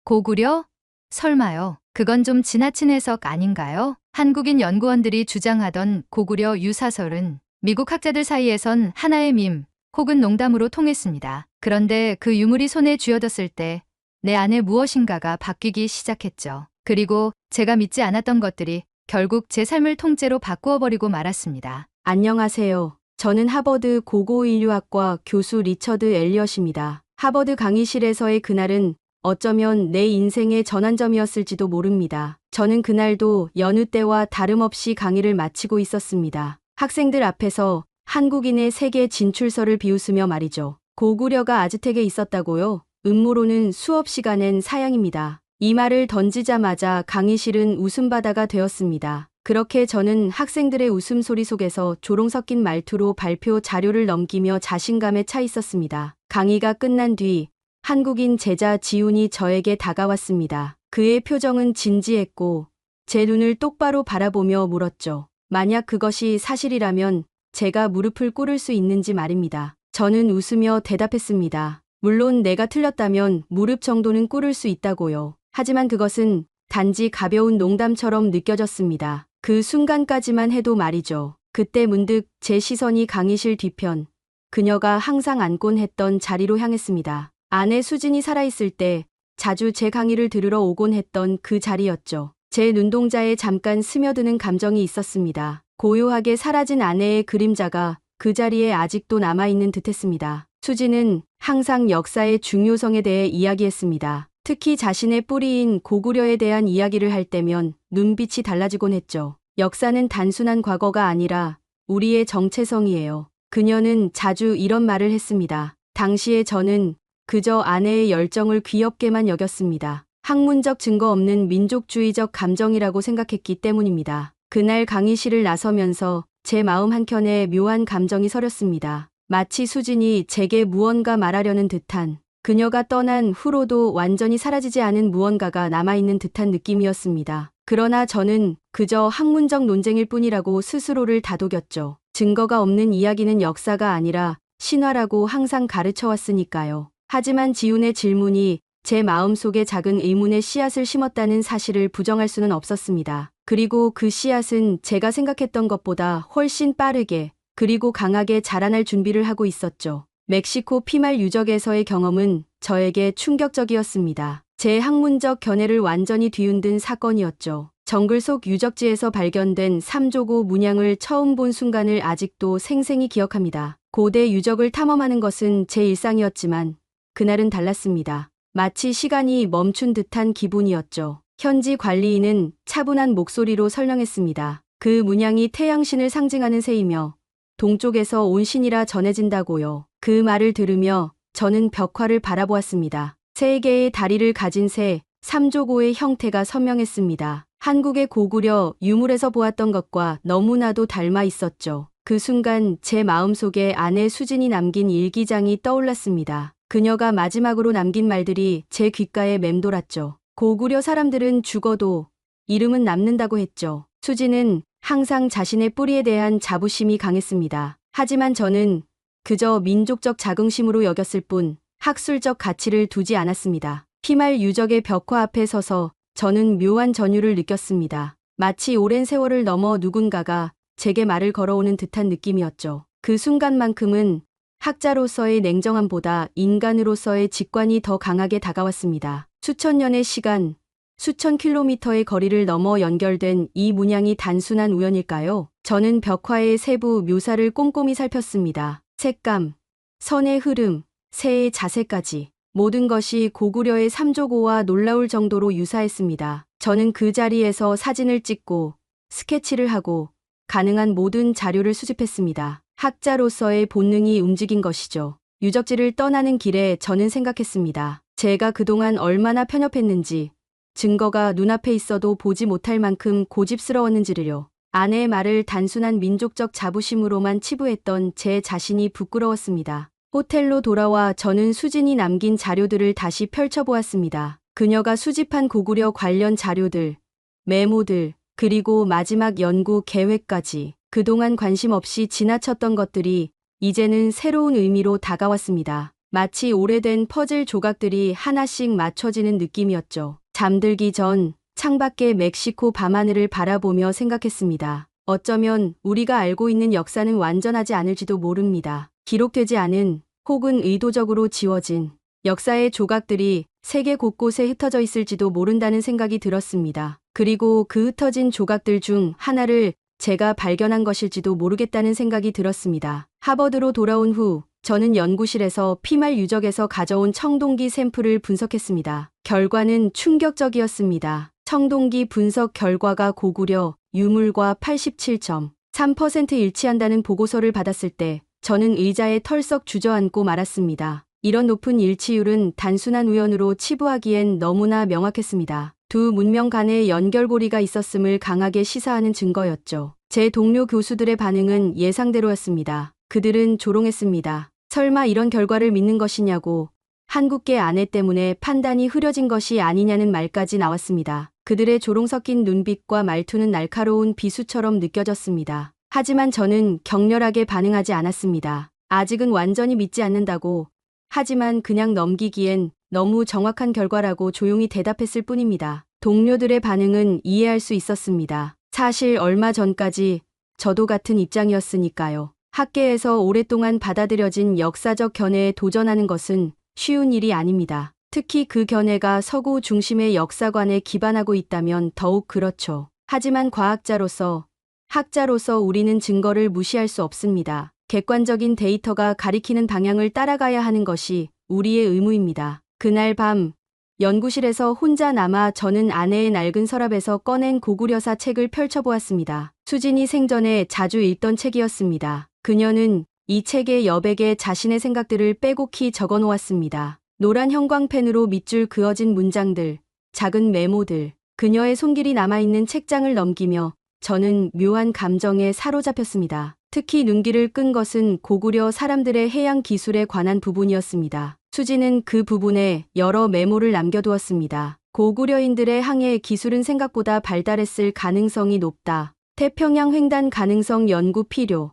고구려? 설마요. 그건 좀 지나친 해석 아닌가요? 한국인 연구원들이 주장하던 고구려 유사설은 미국 학자들 사이에선 하나의 밈 혹은 농담으로 통했습니다. 그런데 그 유물이 손에 쥐어졌을 때 내 안에 무엇인가가 바뀌기 시작했죠. 그리고 제가 믿지 않았던 것들이 결국 제 삶을 통째로 바꾸어 버리고 말았습니다. 안녕하세요. 저는 하버드 고고인류학과 교수 리처드 엘리엇입니다. 하버드 강의실에서의 그날은 어쩌면 내 인생의 전환점이었을지도 모릅니다. 저는 그날도 여느 때와 다름없이 강의를 마치고 있었습니다. 학생들 앞에서 한국인의 세계 진출서를 비웃으며 말이죠. 고구려가 아즈텍에 있었다고요? 음모론은 수없이 가낸 사양입니다. 이 말을 던지자마자 강의실은 웃음바다가 되었습니다. 그렇게 저는 학생들의 웃음소리 속에서 조롱 섞인 말투로 발표 자료를 넘기며 자신감에 차 있었습니다. 강의가 끝난 뒤 한국인 제자 지훈이 저에게 다가왔습니다. 그의 표정은 진지했고 제 눈을 똑바로 바라보며 물었죠. 만약 그것이 사실이라면 제가 무릎을 꿇을 수 있는지 말입니다. 저는 웃으며 대답했습니다. 물론 내가 틀렸다면 무릎 정도는 꿇을 수 있다고요. 하지만 그것은 단지 가벼운 농담처럼 느껴졌습니다. 그 순간까지만 해도 말이죠. 그때 문득 제 시선이 강의실 뒤편, 그녀가 항상 앉곤 했던 자리로 향했습니다. 아내 수진이 살아있을 때 자주 제 강의를 들으러 오곤 했던 그 자리였죠. 제 눈동자에 잠깐 스며드는 감정이 있었습니다. 고요하게 사라진 아내의 그림자가 그 자리에 아직도 남아있는 듯했습니다. 수진은 항상 역사의 중요성에 대해 이야기했습니다. 특히 자신의 뿌리인 고구려에 대한 이야기를 할 때면 눈빛이 달라지곤 했죠. 역사는 단순한 과거가 아니라 우리의 정체성이에요. 그녀는 자주 이런 말을 했습니다. 당시에 저는 그저 아내의 열정을 귀엽게만 여겼습니다. 학문적 증거 없는 민족주의적 감정이라고 생각했기 때문입니다. 그날 강의실을 나서면서 제 마음 한켠에 묘한 감정이 서렸습니다. 마치 수진이 제게 무언가 말하려는 듯한, 그녀가 떠난 후로도 완전히 사라지지 않은 무언가가 남아있는 듯한 느낌이었습니다. 그러나 저는 그저 학문적 논쟁일 뿐이라고 스스로를 다독였죠. 증거가 없는 이야기는 역사가 아니라 신화라고 항상 가르쳐왔으니까요. 하지만 지훈의 질문이 제 마음속에 작은 의문의 씨앗을 심었다는 사실을 부정할 수는 없었습니다. 그리고 그 씨앗은 제가 생각했던 것보다 훨씬 빠르게 그리고 강하게 자라날 준비를 하고 있었죠. 멕시코 피말 유적에서의 경험은 저에게 충격적이었습니다. 제 학문적 견해를 완전히 뒤흔든 사건이었죠. 정글 속 유적지에서 발견된 삼조고 문양을 처음 본 순간을 아직도 생생히 기억합니다. 고대 유적을 탐험하는 것은 제 일상이었지만 그날은 달랐습니다. 마치 시간이 멈춘 듯한 기분이었죠. 현지 관리인은 차분한 목소리로 설명했습니다. 그 문양이 태양신을 상징하는 새이며 동쪽에서 온 신이라 전해진다고요. 그 말을 들으며 저는 벽화를 바라보았습니다. 세 개의 다리를 가진 새, 삼조고의 형태가 선명했습니다. 한국의 고구려 유물에서 보았던 것과 너무나도 닮아 있었죠. 그 순간 제 마음속에 아내 수진이 남긴 일기장이 떠올랐습니다. 그녀가 마지막으로 남긴 말들이 제 귓가에 맴돌았죠. 고구려 사람들은 죽어도 이름은 남는다고 했죠. 수진은 항상 자신의 뿌리에 대한 자부심이 강했습니다. 하지만 저는 그저 민족적 자긍심으로 여겼을 뿐 학술적 가치를 두지 않았습니다. 피말 유적의 벽화 앞에 서서 저는 묘한 전율을 느꼈습니다. 마치 오랜 세월을 넘어 누군가가 제게 말을 걸어오는 듯한 느낌이었죠. 그 순간만큼은 학자로서의 냉정함보다 인간으로서의 직관이 더 강하게 다가왔습니다. 수천 년의 시간, 수천 킬로미터의 거리를 넘어 연결된 이 문양이 단순한 우연일까요? 저는 벽화의 세부 묘사를 꼼꼼히 살폈습니다. 색감, 선의 흐름, 새의 자세까지 모든 것이 고구려의 삼조고와 놀라울 정도로 유사했습니다. 저는 그 자리에서 사진을 찍고 스케치를 하고 가능한 모든 자료를 수집했습니다. 학자로서의 본능이 움직인 것이죠. 유적지를 떠나는 길에 저는 생각했습니다. 제가 그동안 얼마나 편협했는지, 증거가 눈앞에 있어도 보지 못할 만큼 고집스러웠는지를요. 아내의 말을 단순한 민족적 자부심으로만 치부했던 제 자신이 부끄러웠습니다. 호텔로 돌아와 저는 수진이 남긴 자료들을 다시 펼쳐보았습니다. 그녀가 수집한 고구려 관련 자료들, 메모들, 그리고 마지막 연구 계획까지 그동안 관심 없이 지나쳤던 것들이 이제는 새로운 의미로 다가왔습니다. 마치 오래된 퍼즐 조각들이 하나씩 맞춰지는 느낌이었죠. 잠들기 전 창밖의 멕시코 밤하늘을 바라보며 생각했습니다. 어쩌면 우리가 알고 있는 역사는 완전하지 않을지도 모릅니다. 기록되지 않은 혹은 의도적으로 지워진 역사의 조각들이 세계 곳곳에 흩어져 있을지도 모른다는 생각이 들었습니다. 그리고 그 흩어진 조각들 중 하나를 제가 발견한 것일지도 모르겠다는 생각이 들었습니다. 하버드로 돌아온 후 저는 연구실에서 피말 유적에서 가져온 청동기 샘플을 분석했습니다. 결과는 충격적이었습니다. 청동기 분석 결과가 고구려 유물과 87.3% 일치한다는 보고서를 받았을 때 저는 의자에 털썩 주저앉고 말았습니다. 이런 높은 일치율은 단순한 우연으로 치부하기엔 너무나 명확했습니다. 두 문명 간의 연결고리가 있었음을 강하게 시사하는 증거였죠. 제 동료 교수들의 반응은 예상대로였습니다. 그들은 조롱했습니다. 설마 이런 결과를 믿는 것이냐고, 한국계 아내 때문에 판단이 흐려진 것이 아니냐는 말까지 나왔습니다. 그들의 조롱 섞인 눈빛과 말투는 날카로운 비수처럼 느껴졌습니다. 하지만 저는 격렬하게 반응하지 않았습니다. 아직은 완전히 믿지 않는다고, 하지만 그냥 넘기기엔 너무 정확한 결과라고 조용히 대답했을 뿐입니다. 동료들의 반응은 이해할 수 있었습니다. 사실 얼마 전까지 저도 같은 입장이었으니까요. 학계에서 오랫동안 받아들여진 역사적 견해에 도전하는 것은 쉬운 일이 아닙니다. 특히 그 견해가 서구 중심의 역사관에 기반하고 있다면 더욱 그렇죠. 하지만 과학자로서, 학자로서 우리는 증거를 무시할 수 없습니다. 객관적인 데이터가 가리키는 방향을 따라가야 하는 것이 우리의 의무입니다. 그날 밤 연구실에서 혼자 남아 저는 아내의 낡은 서랍에서 꺼낸 고구려사 책을 펼쳐보았습니다. 수진이 생전에 자주 읽던 책이었습니다. 그녀는 이 책의 여백에 자신의 생각들을 빼곡히 적어놓았습니다. 노란 형광펜으로 밑줄 그어진 문장들, 작은 메모들, 그녀의 손길이 남아있는 책장을 넘기며 저는 묘한 감정에 사로잡혔습니다. 특히 눈길을 끈 것은 고구려 사람들의 해양 기술에 관한 부분이었습니다. 수지는 그 부분에 여러 메모를 남겨두었습니다. 고구려인들의 항해 기술은 생각보다 발달했을 가능성이 높다. 태평양 횡단 가능성 연구 필요.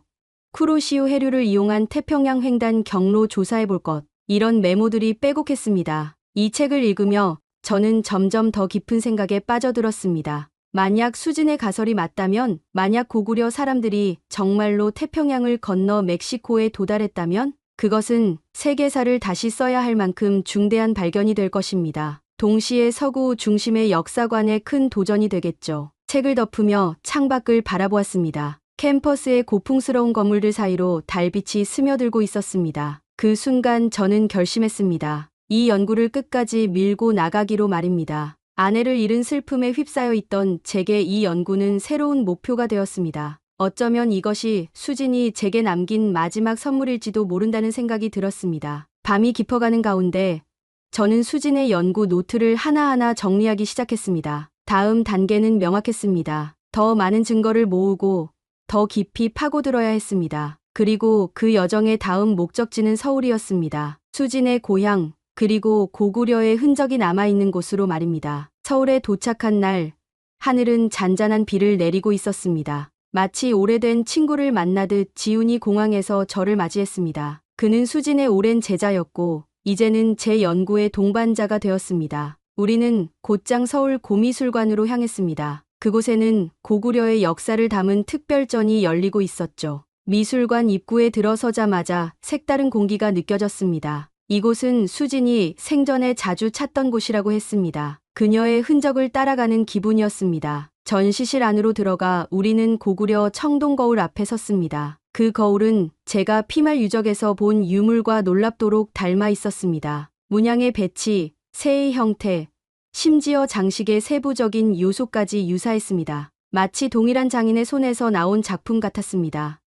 쿠로시오 해류를 이용한 태평양 횡단 경로 조사해볼 것. 이런 메모들이 빼곡했습니다. 이 책을 읽으며 저는 점점 더 깊은 생각에 빠져들었습니다. 만약 수진의 가설이 맞다면, 만약 고구려 사람들이 정말로 태평양을 건너 멕시코에 도달했다면 그것은 세계사를 다시 써야 할 만큼 중대한 발견이 될 것입니다. 동시에 서구 중심의 역사관에 큰 도전이 되겠죠. 책을 덮으며 창밖을 바라보았습니다. 캠퍼스의 고풍스러운 건물들 사이로 달빛이 스며들고 있었습니다. 그 순간 저는 결심했습니다. 이 연구를 끝까지 밀고 나가기로 말입니다. 아내를 잃은 슬픔에 휩싸여 있던 제게 이 연구는 새로운 목표가 되었습니다. 어쩌면 이것이 수진이 제게 남긴 마지막 선물일지도 모른다는 생각이 들었습니다. 밤이 깊어가는 가운데 저는 수진의 연구 노트를 하나하나 정리하기 시작했습니다. 다음 단계는 명확했습니다. 더 많은 증거를 모으고 더 깊이 파고들어야 했습니다. 그리고 그 여정의 다음 목적지는 서울이었습니다. 수진의 고향, 그리고 고구려의 흔적이 남아있는 곳으로 말입니다. 서울에 도착한 날, 하늘은 잔잔한 비를 내리고 있었습니다. 마치 오래된 친구를 만나듯 지훈이 공항에서 저를 맞이했습니다. 그는 수진의 오랜 제자였고 이제는 제 연구의 동반자가 되었습니다. 우리는 곧장 서울 고미술관으로 향했습니다. 그곳에는 고구려의 역사를 담은 특별전이 열리고 있었죠. 미술관 입구에 들어서자마자 색다른 공기가 느껴졌습니다. 이곳은 수진이 생전에 자주 찾던 곳이라고 했습니다. 그녀의 흔적을 따라가는 기분이었습니다. 전시실 안으로 들어가 우리는 고구려 청동거울 앞에 섰습니다. 그 거울은 제가 피말 유적에서 본 유물과 놀랍도록 닮아 있었습니다. 문양의 배치, 새의 형태, 심지어 장식의 세부적인 요소까지 유사했습니다. 마치 동일한 장인의 손에서 나온 작품 같았습니다.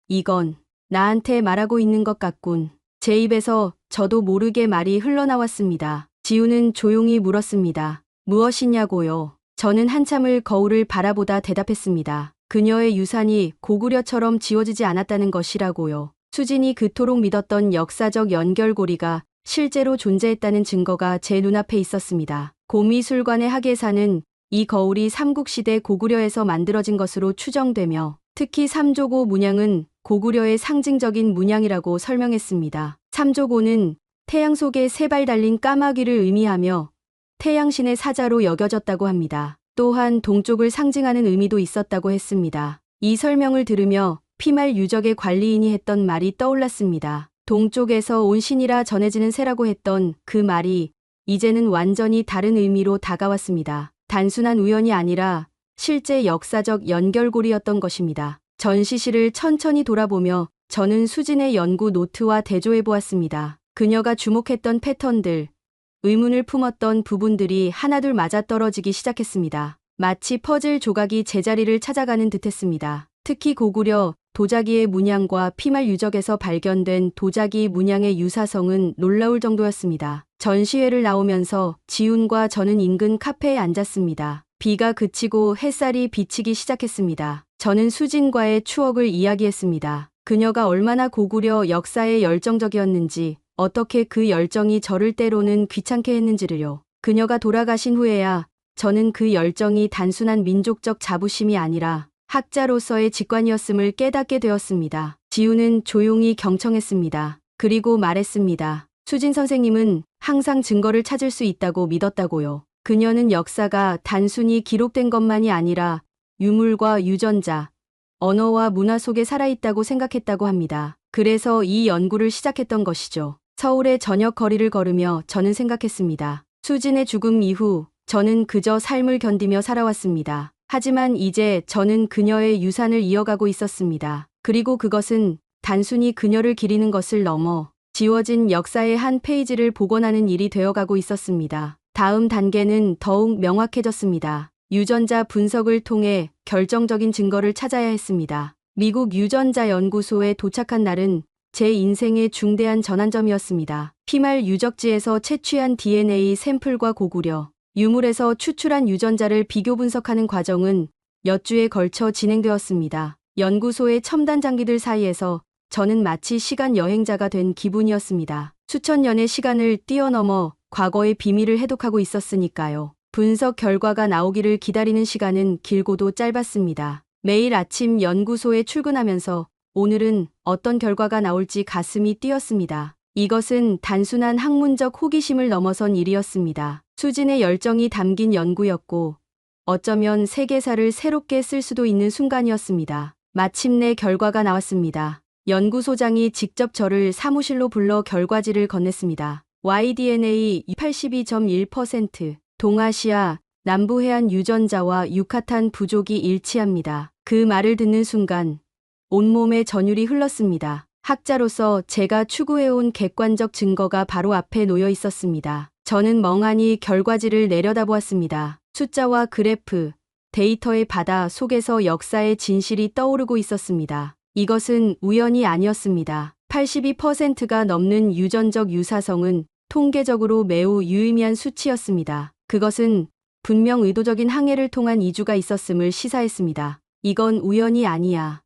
이건 나한테 말하고 있는 것 같군. 제 입에서 저도 모르게 말이 흘러나왔습니다. 지우는 조용히 물었습니다. 무엇이냐고요? 저는 한참을 거울을 바라보다 대답했습니다. 그녀의 유산이 고구려처럼 지워지지 않았다는 것이라고요. 수진이 그토록 믿었던 역사적 연결고리가 실제로 존재했다는 증거가 제 눈앞에 있었습니다. 고미술관의 학예사는 이 거울이 삼국시대 고구려에서 만들어진 것으로 추정되며 특히 삼조고 문양은 고구려의 상징적인 문양이라고 설명했습니다. 삼조고는 태양 속에 세 발 달린 까마귀를 의미하며 태양신의 사자로 여겨졌다고 합니다. 또한 동쪽을 상징하는 의미도 있었다고 했습니다. 이 설명을 들으며 피말 유적의 관리인이 했던 말이 떠올랐습니다. 동쪽에서 온 신이라 전해지는 새라고 했던 그 말이 이제는 완전히 다른 의미로 다가왔습니다. 단순한 우연이 아니라 실제 역사적 연결고리였던 것입니다. 전시실을 천천히 돌아보며 저는 수진의 연구 노트와 대조해 보았습니다. 그녀가 주목했던 패턴들, 의문을 품었던 부분들이 하나둘 맞아떨어지기 시작했습니다. 마치 퍼즐 조각이 제자리를 찾아가는 듯했습니다. 특히 고구려 도자기의 문양과 피말 유적에서 발견된 도자기 문양의 유사성은 놀라울 정도였습니다. 전시회를 나오면서 지훈과 저는 인근 카페에 앉았습니다. 비가 그치고 햇살이 비치기 시작했습니다. 저는 수진과의 추억을 이야기했습니다. 그녀가 얼마나 고구려 역사에 열정적이었는지, 어떻게 그 열정이 저를 때로는 귀찮게 했는지를요. 그녀가 돌아가신 후에야 저는 그 열정이 단순한 민족적 자부심이 아니라 학자로서의 직관이었음을 깨닫게 되었습니다. 지우는 조용히 경청했습니다. 그리고 말했습니다. 수진 선생님은 항상 증거를 찾을 수 있다고 믿었다고요. 그녀는 역사가 단순히 기록된 것만이 아니라 유물과 유전자, 언어와 문화 속에 살아있다고 생각했다고 합니다. 그래서 이 연구를 시작했던 것이죠. 서울의 저녁 거리를 걸으며 저는 생각했습니다. 수진의 죽음 이후 저는 그저 삶을 견디며 살아왔습니다. 하지만 이제 저는 그녀의 유산을 이어가고 있었습니다. 그리고 그것은 단순히 그녀를 기리는 것을 넘어 지워진 역사의 한 페이지를 복원하는 일이 되어가고 있었습니다. 다음 단계는 더욱 명확해졌습니다. 유전자 분석을 통해 결정적인 증거를 찾아야 했습니다. 미국 유전자 연구소에 도착한 날은 제 인생의 중대한 전환점이었습니다. 피말 유적지에서 채취한 DNA 샘플과 고구려 유물에서 추출한 유전자를 비교 분석하는 과정은 몇 주에 걸쳐 진행되었습니다. 연구소의 첨단 장비들 사이에서 저는 마치 시간 여행자가 된 기분이었습니다. 수천 년의 시간을 뛰어넘어 과거의 비밀을 해독하고 있었으니까요. 분석 결과가 나오기를 기다리는 시간은 길고도 짧았습니다. 매일 아침 연구소에 출근하면서 오늘은 어떤 결과가 나올지 가슴이 뛰었습니다. 이것은 단순한 학문적 호기심을 넘어선 일이었습니다. 수진의 열정이 담긴 연구였고 어쩌면 세계사를 새롭게 쓸 수도 있는 순간이었습니다. 마침내 결과가 나왔습니다. 연구소장이 직접 저를 사무실로 불러 결과지를 건넸습니다. Y-DNA 82.1%, 동아시아, 남부해안 유전자와 유카탄 부족이 일치합니다. 그 말을 듣는 순간 온몸에 전율이 흘렀습니다. 학자로서 제가 추구해온 객관적 증거가 바로 앞에 놓여 있었습니다. 저는 멍하니 결과지를 내려다보았습니다. 숫자와 그래프, 데이터의 바다 속에서 역사의 진실이 떠오르고 있었습니다. 이것은 우연이 아니었습니다. 82%가 넘는 유전적 유사성은 통계적으로 매우 유의미한 수치였습니다. 그것은 분명 의도적인 항해를 통한 이주가 있었음을 시사했습니다. 이건 우연이 아니야.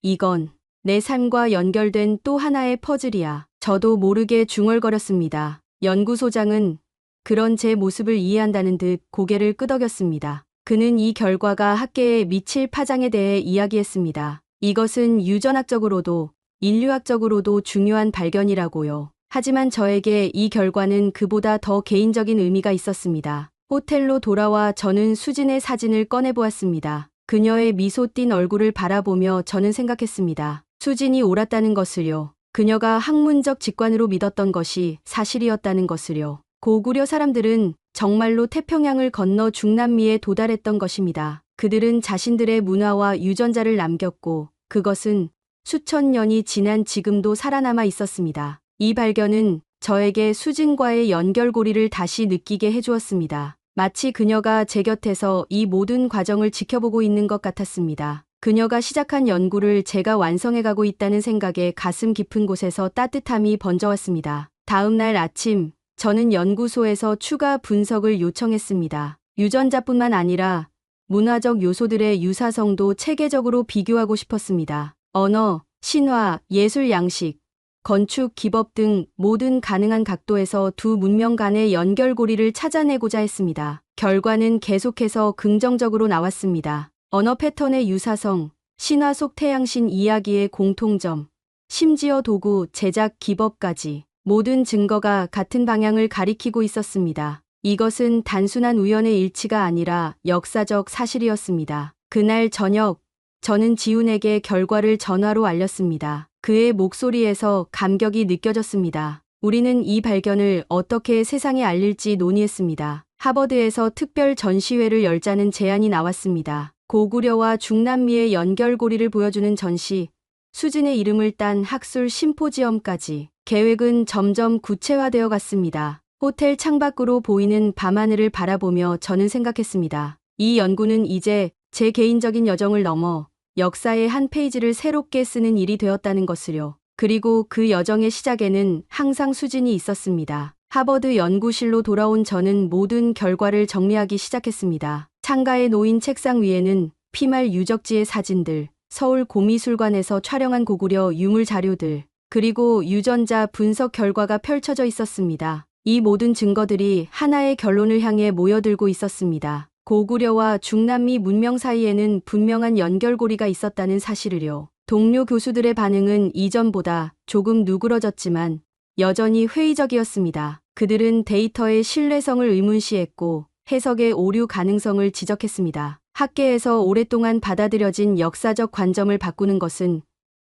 이건 내 삶과 연결된 또 하나의 퍼즐이야. 저도 모르게 중얼거렸습니다. 연구소장은 그런 제 모습을 이해한다는 듯 고개를 끄덕였습니다. 그는 이 결과가 학계에 미칠 파장에 대해 이야기했습니다. 이것은 유전학적으로도 인류학적으로도 중요한 발견이라고요. 하지만 저에게 이 결과는 그보다 더 개인적인 의미가 있었습니다. 호텔로 돌아와 저는 수진의 사진을 꺼내보았습니다. 그녀의 미소 띤 얼굴을 바라보며 저는 생각했습니다. 수진이 옳았다는 것을요. 그녀가 학문적 직관으로 믿었던 것이 사실이었다는 것을요. 고구려 사람들은 정말로 태평양을 건너 중남미에 도달했던 것입니다. 그들은 자신들의 문화와 유전자를 남겼고 그것은 수천 년이 지난 지금도 살아남아 있었습니다. 이 발견은 저에게 수진과의 연결고리를 다시 느끼게 해주었습니다. 마치 그녀가 제 곁에서 이 모든 과정을 지켜보고 있는 것 같았습니다. 그녀가 시작한 연구를 제가 완성해가고 있다는 생각에 가슴 깊은 곳에서 따뜻함이 번져왔습니다. 다음 날 아침, 저는 연구소에서 추가 분석을 요청했습니다. 유전자뿐만 아니라 문화적 요소들의 유사성도 체계적으로 비교하고 싶었습니다. 언어, 신화, 예술 양식, 건축, 기법 등 모든 가능한 각도에서 두 문명 간의 연결고리를 찾아내고자 했습니다. 결과는 계속해서 긍정적으로 나왔습니다. 언어 패턴의 유사성, 신화 속 태양신 이야기의 공통점, 심지어 도구, 제작 기법까지. 모든 증거가 같은 방향을 가리키고 있었습니다. 이것은 단순한 우연의 일치가 아니라 역사적 사실이었습니다. 그날 저녁, 저는 지훈에게 결과를 전화로 알렸습니다. 그의 목소리에서 감격이 느껴졌습니다. 우리는 이 발견을 어떻게 세상에 알릴지 논의했습니다. 하버드에서 특별 전시회를 열자는 제안이 나왔습니다. 고구려와 중남미의 연결고리를 보여주는 전시, 수진의 이름을 딴 학술 심포지엄까지. 계획은 점점 구체화되어 갔습니다. 호텔 창밖으로 보이는 밤하늘을 바라보며 저는 생각했습니다. 이 연구는 이제 제 개인적인 여정을 넘어 역사의 한 페이지를 새롭게 쓰는 일이 되었다는 것을요. 그리고 그 여정의 시작에는 항상 수진이 있었습니다. 하버드 연구실로 돌아온 저는 모든 결과를 정리하기 시작했습니다. 창가에 놓인 책상 위에는 피말 유적지의 사진들, 서울 고미술관에서 촬영한 고구려 유물 자료들, 그리고 유전자 분석 결과가 펼쳐져 있었습니다. 이 모든 증거들이 하나의 결론을 향해 모여들고 있었습니다. 고구려와 중남미 문명 사이에는 분명한 연결고리가 있었다는 사실을요. 동료 교수들의 반응은 이전보다 조금 누그러졌지만 여전히 회의적이었습니다. 그들은 데이터의 신뢰성을 의문시했고 해석의 오류 가능성을 지적했습니다. 학계에서 오랫동안 받아들여진 역사적 관점을 바꾸는 것은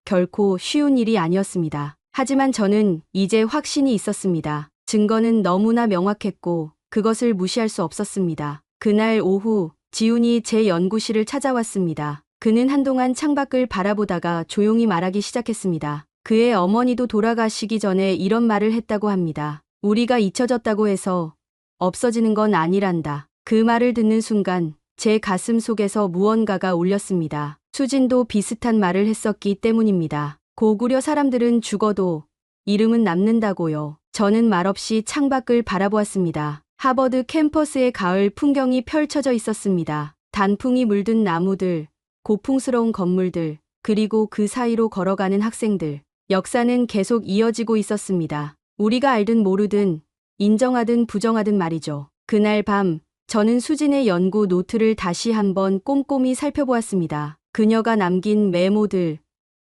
결코 쉬운 일이 아니었습니다. 하지만 저는 이제 확신이 있었습니다. 증거는 너무나 명확했고 그것을 무시할 수 없었습니다. 그날 오후 지훈이 제 연구실을 찾아왔습니다. 그는 한동안 창밖을 바라보다가 조용히 말하기 시작했습니다. 그의 어머니도 돌아가시기 전에 이런 말을 했다고 합니다. 우리가 잊혀졌다고 해서 없어지는 건 아니란다. 그 말을 듣는 순간 제 가슴 속에서 무언가가 울렸습니다. 수진도 비슷한 말을 했었기 때문입니다. 고구려 사람들은 죽어도 이름은 남는다고요. 저는 말없이 창밖을 바라보았습니다. 하버드 캠퍼스의 가을 풍경이 펼쳐져 있었습니다. 단풍이 물든 나무들, 고풍스러운 건물들, 그리고 그 사이로 걸어가는 학생들. 역사는 계속 이어지고 있었습니다. 우리가 알든 모르든, 인정하든 부정하든 말이죠. 그날 밤, 저는 수진의 연구 노트를 다시 한번 꼼꼼히 살펴보았습니다. 그녀가 남긴 메모들,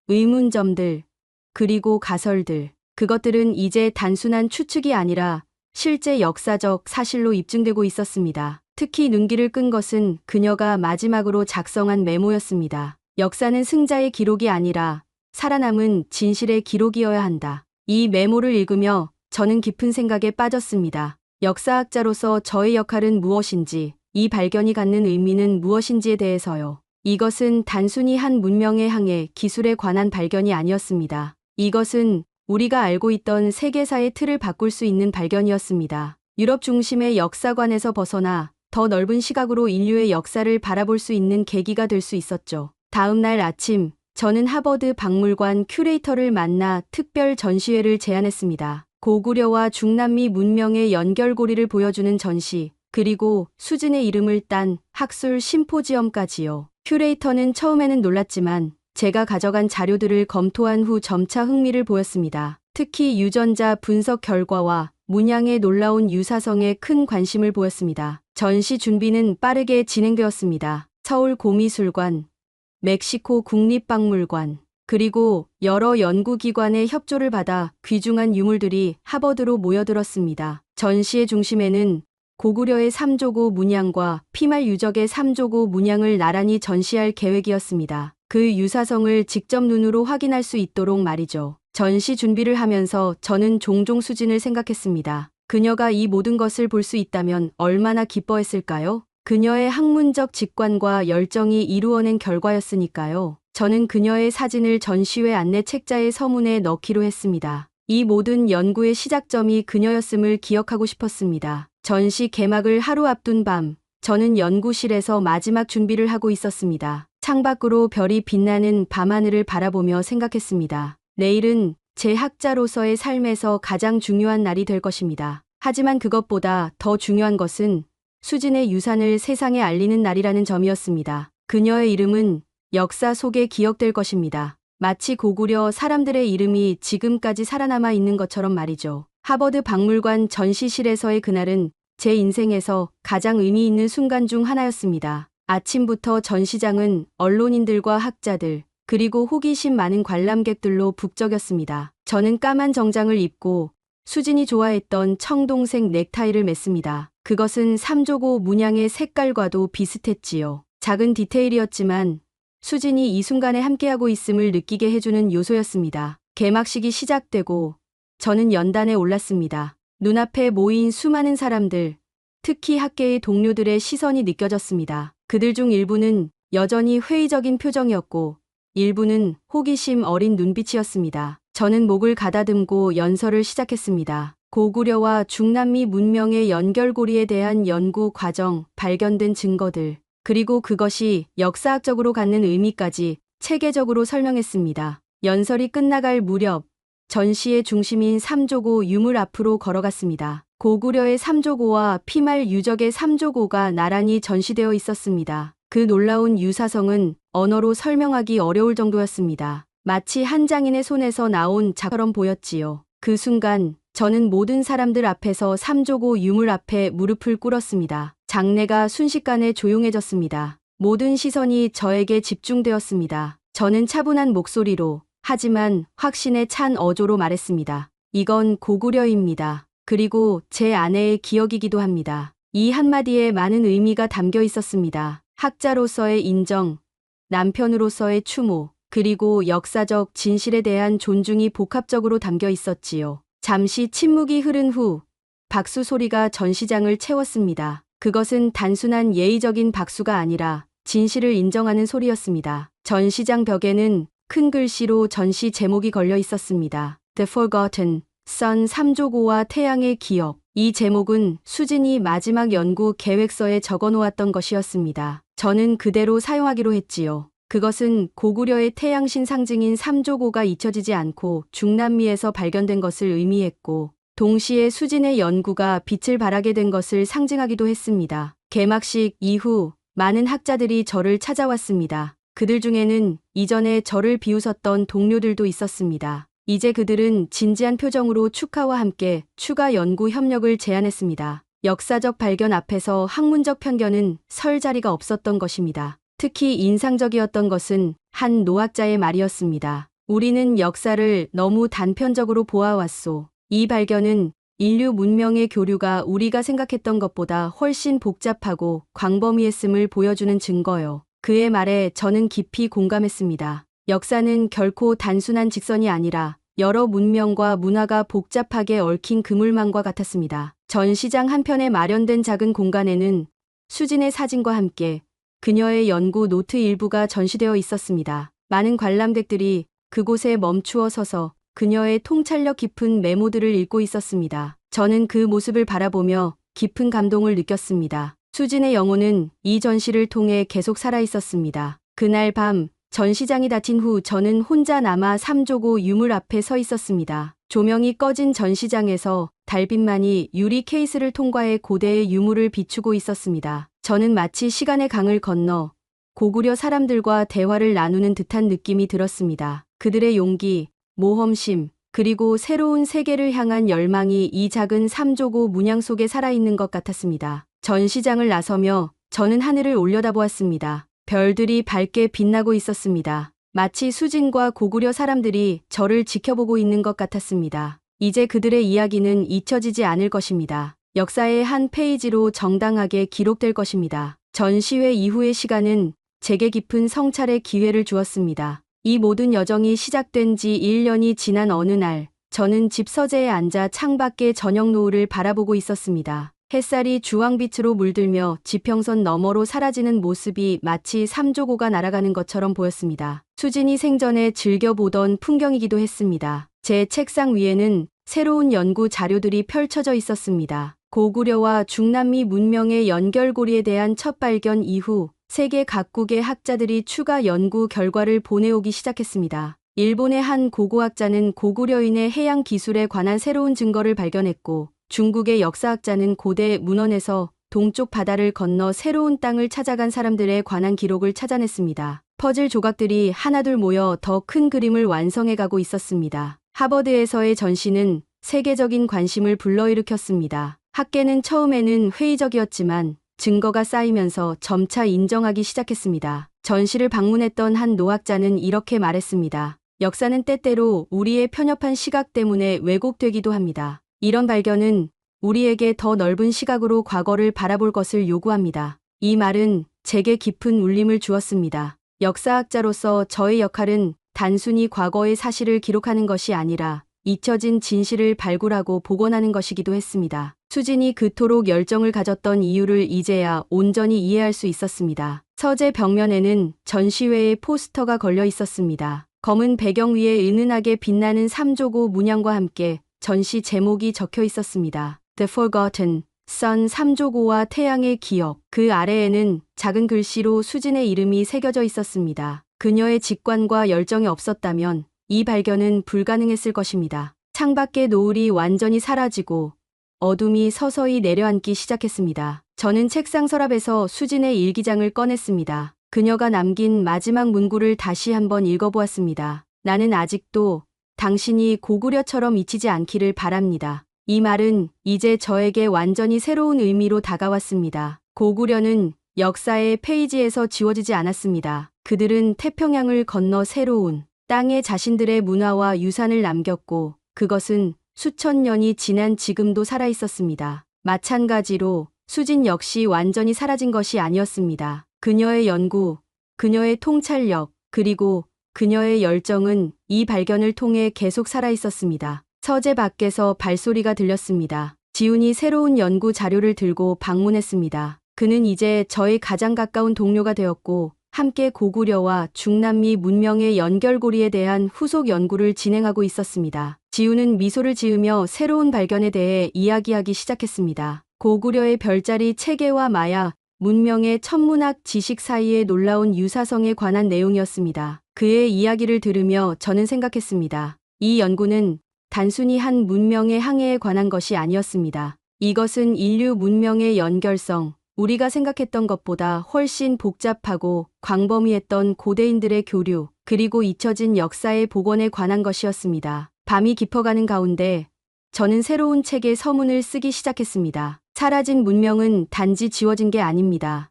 의문점들, 그리고 가설들. 그것들은 이제 단순한 추측이 아니라 실제 역사적 사실로 입증되고 있었습니다. 특히 눈길을 끈 것은 그녀가 마지막으로 작성한 메모였습니다. 역사는 승자의 기록이 아니라 살아남은 진실의 기록이어야 한다. 이 메모를 읽으며 저는 깊은 생각에 빠졌습니다. 역사학자로서 저의 역할은 무엇인지, 이 발견이 갖는 의미는 무엇인지에 대해서요. 이것은 단순히 한 문명의 항해, 기술에 관한 발견이 아니었습니다. 이것은 우리가 알고 있던 세계사의 틀을 바꿀 수 있는 발견이었습니다. 유럽 중심의 역사관에서 벗어나 더 넓은 시각으로 인류의 역사를 바라볼 수 있는 계기가 될 수 있었죠. 다음 날 아침, 저는 하버드 박물관 큐레이터를 만나 특별 전시회를 제안했습니다. 고구려와 중남미 문명의 연결고리를 보여주는 전시, 그리고 수진의 이름을 딴 학술 심포지엄까지요. 큐레이터는 처음에는 놀랐지만 제가 가져간 자료들을 검토한 후 점차 흥미를 보였습니다. 특히 유전자 분석 결과와 문양의 놀라운 유사성에 큰 관심을 보였습니다. 전시 준비는 빠르게 진행되었습니다. 서울 고미술관, 멕시코 국립박물관, 그리고 여러 연구기관의 협조를 받아 귀중한 유물들이 하버드로 모여들었습니다. 전시의 중심에는 고구려의 삼조고 문양과 피말 유적의 삼조고 문양을 나란히 전시할 계획이었습니다. 그 유사성을 직접 눈으로 확인할 수 있도록 말이죠. 전시 준비를 하면서 저는 종종 수진을 생각했습니다. 그녀가 이 모든 것을 볼 수 있다면 얼마나 기뻐했을까요? 그녀의 학문적 직관과 열정이 이루어낸 결과였으니까요. 저는 그녀의 사진을 전시회 안내 책자의 서문에 넣기로 했습니다. 이 모든 연구의 시작점이 그녀였음을 기억하고 싶었습니다. 전시 개막을 하루 앞둔 밤, 저는 연구실에서 마지막 준비를 하고 있었습니다. 창밖으로 별이 빛나는 밤하늘을 바라보며 생각했습니다. 내일은 제 학자로서의 삶에서 가장 중요한 날이 될 것입니다. 하지만 그것보다 더 중요한 것은 수진의 유산을 세상에 알리는 날이라는 점이었습니다. 그녀의 이름은 역사 속에 기억될 것입니다. 마치 고구려 사람들의 이름이 지금까지 살아남아 있는 것처럼 말이죠. 하버드 박물관 전시실에서의 그날은 제 인생에서 가장 의미 있는 순간 중 하나였습니다. 아침부터 전시장은 언론인들과 학자들, 그리고 호기심 많은 관람객들로 북적였습니다. 저는 까만 정장을 입고 수진이 좋아했던 청동색 넥타이를 맸습니다. 그것은 삼조고 문양의 색깔과도 비슷했지요. 작은 디테일이었지만 수진이 이 순간에 함께하고 있음을 느끼게 해주는 요소였습니다. 개막식이 시작되고 저는 연단에 올랐습니다. 눈앞에 모인 수많은 사람들, 특히 학계의 동료들의 시선이 느껴졌습니다. 그들 중 일부는 여전히 회의적인 표정이었고 일부는 호기심 어린 눈빛이었습니다. 저는 목을 가다듬고 연설을 시작했습니다. 고구려와 중남미 문명의 연결고리에 대한 연구 과정, 발견된 증거들, 그리고 그것이 역사학적으로 갖는 의미까지 체계적으로 설명했습니다. 연설이 끝나갈 무렵 전시의 중심인 삼조고 유물 앞으로 걸어갔습니다. 고구려의 삼조고와 피말 유적의 삼조고가 나란히 전시되어 있었습니다. 그 놀라운 유사성은 언어로 설명하기 어려울 정도였습니다. 마치 한 장인의 손에서 나온 작처럼 보였지요. 그 순간 저는 모든 사람들 앞에서 삼조고 유물 앞에 무릎을 꿇었습니다. 장내가 순식간에 조용해졌습니다. 모든 시선이 저에게 집중되었습니다. 저는 차분한 목소리로 하지만 확신에 찬 어조로 말했습니다. 이건 고구려입니다. 그리고 제 아내의 기억이기도 합니다. 이 한마디에 많은 의미가 담겨 있었습니다. 학자로서의 인정, 남편으로서의 추모, 그리고 역사적 진실에 대한 존중이 복합적으로 담겨 있었지요. 잠시 침묵이 흐른 후 박수 소리가 전시장을 채웠습니다. 그것은 단순한 예의적인 박수가 아니라 진실을 인정하는 소리였습니다. 전시장 벽에는 큰 글씨로 전시 제목이 걸려 있었습니다. The Forgotten, Sun 삼조고와 태양의 기억. 이 제목은 수진이 마지막 연구 계획서에 적어놓았던 것이었습니다. 저는 그대로 사용하기로 했지요. 그것은 고구려의 태양신 상징인 삼조고가 잊혀지지 않고 중남미에서 발견된 것을 의미했고 동시에 수진의 연구가 빛을 발하게 된 것을 상징하기도 했습니다. 개막식 이후 많은 학자들이 저를 찾아왔습니다. 그들 중에는 이전에 저를 비웃었던 동료들도 있었습니다. 이제 그들은 진지한 표정으로 축하와 함께 추가 연구 협력을 제안했습니다. 역사적 발견 앞에서 학문적 편견은 설 자리가 없었던 것입니다. 특히 인상적이었던 것은 한 노학자의 말이었습니다. 우리는 역사를 너무 단편적으로 보아왔소. 이 발견은 인류 문명의 교류가 우리가 생각했던 것보다 훨씬 복잡하고 광범위했음을 보여주는 증거요. 그의 말에 저는 깊이 공감했습니다. 역사는 결코 단순한 직선이 아니라 여러 문명과 문화가 복잡하게 얽힌 그물망과 같았습니다. 전시장 한편에 마련된 작은 공간에는 수진의 사진과 함께 그녀의 연구 노트 일부가 전시되어 있었습니다. 많은 관람객들이 그곳에 멈추어 서서 그녀의 통찰력 깊은 메모들을 읽고 있었습니다. 저는 그 모습을 바라보며 깊은 감동을 느꼈습니다. 수진의 영혼은 이 전시를 통해 계속 살아있었습니다. 그날 밤 전시장이 닫힌 후 저는 혼자 남아 삼조고 유물 앞에 서 있었습니다. 조명이 꺼진 전시장에서 달빛만이 유리 케이스를 통과해 고대의 유물을 비추고 있었습니다. 저는 마치 시간의 강을 건너 고구려 사람들과 대화를 나누는 듯한 느낌이 들었습니다. 그들의 용기, 모험심, 그리고 새로운 세계를 향한 열망이 이 작은 삼조고 문양 속에 살아있는 것 같았습니다. 전시장을 나서며 저는 하늘을 올려다보았습니다. 별들이 밝게 빛나고 있었습니다. 마치 수진과 고구려 사람들이 저를 지켜보고 있는 것 같았습니다. 이제 그들의 이야기는 잊혀지지 않을 것입니다. 역사의 한 페이지로 정당하게 기록될 것입니다. 전시회 이후의 시간은 제게 깊은 성찰의 기회를 주었습니다. 이 모든 여정이 시작된 지 1년이 지난 어느 날, 저는 집 서재에 앉아 창밖의 저녁 노을을 바라보고 있었습니다. 햇살이 주황빛으로 물들며 지평선 너머로 사라지는 모습이 마치 삼조고가 날아가는 것처럼 보였습니다. 수진이 생전에 즐겨보던 풍경이기도 했습니다. 제 책상 위에는 새로운 연구 자료들이 펼쳐져 있었습니다. 고구려와 중남미 문명의 연결고리에 대한 첫 발견 이후 세계 각국의 학자들이 추가 연구 결과를 보내오기 시작했습니다. 일본의 한 고고학자는 고구려인의 해양 기술에 관한 새로운 증거를 발견했고 중국의 역사학자는 고대 문헌에서 동쪽 바다를 건너 새로운 땅을 찾아간 사람들에 관한 기록을 찾아냈습니다. 퍼즐 조각들이 하나둘 모여 더 큰 그림을 완성해가고 있었습니다. 하버드에서의 전시는 세계적인 관심을 불러일으켰습니다. 학계는 처음에는 회의적이었지만 증거가 쌓이면서 점차 인정하기 시작했습니다. 전시를 방문했던 한 노학자는 이렇게 말했습니다. 역사는 때때로 우리의 편협한 시각 때문에 왜곡되기도 합니다. 이런 발견은 우리에게 더 넓은 시각으로 과거를 바라볼 것을 요구합니다. 이 말은 제게 깊은 울림을 주었습니다. 역사학자로서 저의 역할은 단순히 과거의 사실을 기록하는 것이 아니라 잊혀진 진실을 발굴하고 복원하는 것이기도 했습니다. 수진이 그토록 열정을 가졌던 이유를 이제야 온전히 이해할 수 있었습니다. 서재 벽면에는 전시회의 포스터가 걸려 있었습니다. 검은 배경 위에 은은하게 빛나는 삼조고 문양과 함께 전시 제목이 적혀 있었습니다. The Forgotten, Sun 삼조고와 태양의 기억. 그 아래에는 작은 글씨로 수진의 이름이 새겨져 있었습니다. 그녀의 직관과 열정이 없었다면 이 발견은 불가능했을 것입니다. 창밖의 노을이 완전히 사라지고 어둠이 서서히 내려앉기 시작했습니다. 저는 책상 서랍에서 수진의 일기장을 꺼냈습니다. 그녀가 남긴 마지막 문구를 다시 한번 읽어보았습니다. 나는 아직도 당신이 고구려처럼 잊히지 않기를 바랍니다. 이 말은 이제 저에게 완전히 새로운 의미로 다가왔습니다. 고구려는 역사의 페이지에서 지워지지 않았습니다. 그들은 태평양을 건너 새로운 땅에 자신들의 문화와 유산을 남겼고 그것은 수천 년이 지난 지금도 살아있었습니다. 마찬가지로 수진 역시 완전히 사라진 것이 아니었습니다. 그녀의 연구, 그녀의 통찰력, 그리고 그녀의 열정은 이 발견을 통해 계속 살아있었습니다. 서재 밖에서 발소리가 들렸습니다. 지훈이 새로운 연구 자료를 들고 방문했습니다. 그는 이제 저의 가장 가까운 동료가 되었고 함께 고구려와 중남미 문명의 연결고리에 대한 후속 연구를 진행하고 있었습니다. 지훈은 미소를 지으며 새로운 발견에 대해 이야기하기 시작했습니다. 고구려의 별자리 체계와 마야, 문명의 천문학 지식 사이의 놀라운 유사성에 관한 내용이었습니다. 그의 이야기를 들으며 저는 생각했습니다. 이 연구는 단순히 한 문명의 항해에 관한 것이 아니었습니다. 이것은 인류 문명의 연결성, 우리가 생각했던 것보다 훨씬 복잡하고 광범위했던 고대인들의 교류, 그리고 잊혀진 역사의 복원에 관한 것이었습니다. 밤이 깊어가는 가운데 저는 새로운 책의 서문을 쓰기 시작했습니다. 사라진 문명은 단지 지워진 게 아닙니다.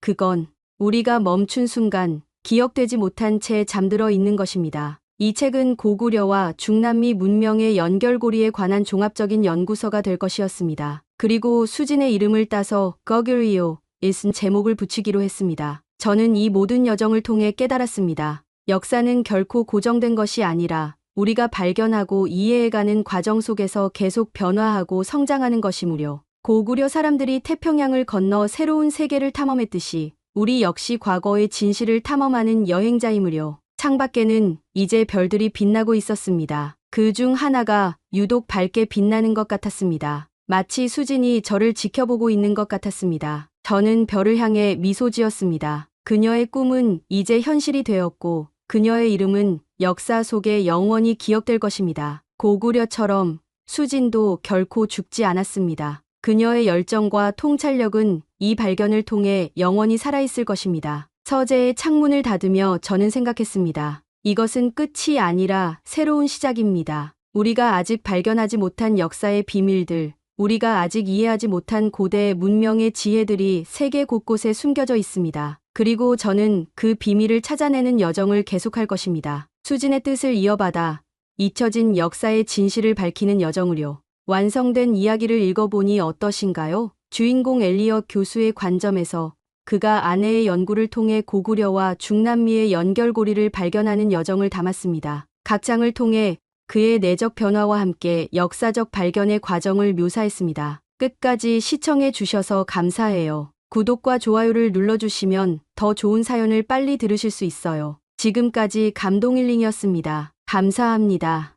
그건 우리가 멈춘 순간 기억되지 못한 채 잠들어 있는 것입니다. 이 책은 고구려와 중남미 문명의 연결고리에 관한 종합적인 연구서가 될 것이었습니다. 그리고 수진의 이름을 따서 거규리오 일슨 제목을 붙이기로 했습니다. 저는 이 모든 여정을 통해 깨달았습니다. 역사는 결코 고정된 것이 아니라 우리가 발견하고 이해해가는 과정 속에서 계속 변화하고 성장하는 것이므로 고구려 사람들이 태평양을 건너 새로운 세계를 탐험했듯이 우리 역시 과거의 진실을 탐험하는 여행자이므로 창밖에는 이제 별들이 빛나고 있었습니다. 그 중 하나가 유독 밝게 빛나는 것 같았습니다. 마치 수진이 저를 지켜보고 있는 것 같았습니다. 저는 별을 향해 미소 지었습니다. 그녀의 꿈은 이제 현실이 되었고 그녀의 이름은 역사 속에 영원히 기억될 것입니다. 고구려처럼 수진도 결코 죽지 않았습니다. 그녀의 열정과 통찰력은 이 발견을 통해 영원히 살아있을 것입니다. 서재의 창문을 닫으며 저는 생각했습니다. 이것은 끝이 아니라 새로운 시작입니다. 우리가 아직 발견하지 못한 역사의 비밀들, 우리가 아직 이해하지 못한 고대 문명의 지혜들이 세계 곳곳에 숨겨져 있습니다. 그리고 저는 그 비밀을 찾아내는 여정을 계속할 것입니다. 수진의 뜻을 이어받아 잊혀진 역사의 진실을 밝히는 여정으로. 완성된 이야기를 읽어보니 어떠신가요? 주인공 엘리엇 교수의 관점에서 그가 아내의 연구를 통해 고구려와 중남미의 연결고리를 발견하는 여정을 담았습니다. 각 장을 통해 그의 내적 변화와 함께 역사적 발견의 과정을 묘사했습니다. 끝까지 시청해 주셔서 감사해요. 구독과 좋아요를 눌러주시면 더 좋은 사연을 빨리 들으실 수 있어요. 지금까지 감동힐링이었습니다. 감사합니다.